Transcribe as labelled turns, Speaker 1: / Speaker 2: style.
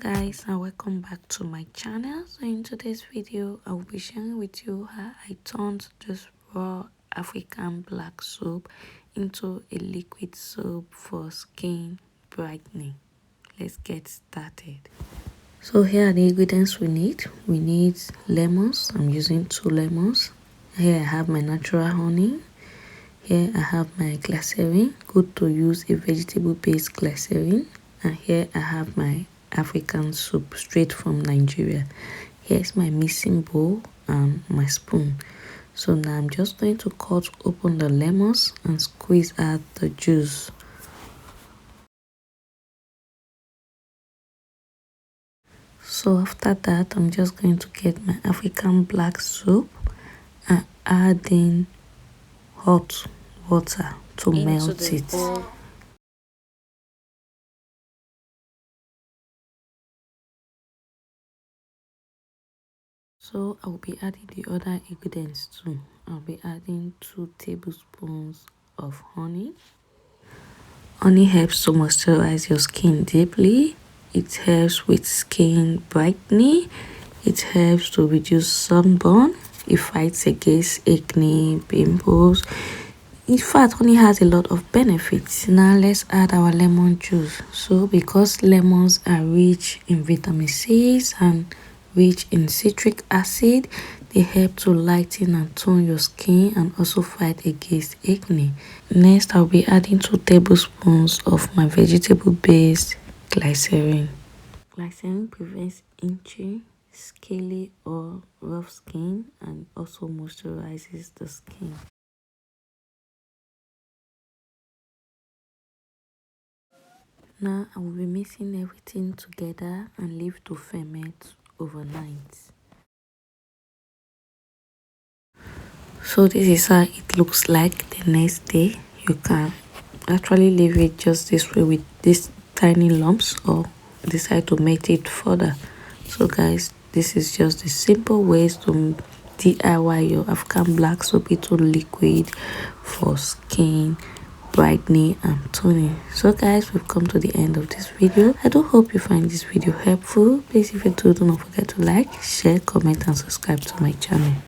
Speaker 1: guys, and welcome back to my channel. So in today's video I will be sharing with you how I turned this raw African black soap into a liquid soap for skin brightening. Let's get started. So here are the ingredients we need. We need lemons. I'm using 2 lemons. Here I have my natural honey. Here I have my glycerin. Good to use a vegetable based glycerin. And here I have my African soup straight from Nigeria. Here's my mixing bowl and my spoon. So now I'm just going to cut open the lemons and squeeze out the juice. So after that, I'm just going to get my African black soap and add in hot water to melt it. So I'll be adding the other ingredients too. I'll be adding 2 tablespoons of honey. Honey helps to moisturize your skin deeply. It helps with skin brightening. It helps to reduce sunburn. It fights against acne, pimples. In fact, honey has a lot of benefits. Now let's add our lemon juice. So because lemons are rich in vitamin C and rich in citric acid, they help to lighten and tone your skin and also fight against acne. Next, I'll be adding 2 tablespoons of my vegetable based glycerin. Glycerin prevents itchy, scaly or rough skin and also moisturizes the skin. Now I will be mixing everything together and leave to ferment overnight. So this is how it looks like the next day. You can actually leave it just this way with these tiny lumps or decide to make it further. So guys, this is just the simple ways to DIY your African black soap into liquid for skin brightening and toning. So guys, we've come to the end of this video. I do hope you find this video helpful. Please, if you do not forget to like, share, comment and subscribe to my channel.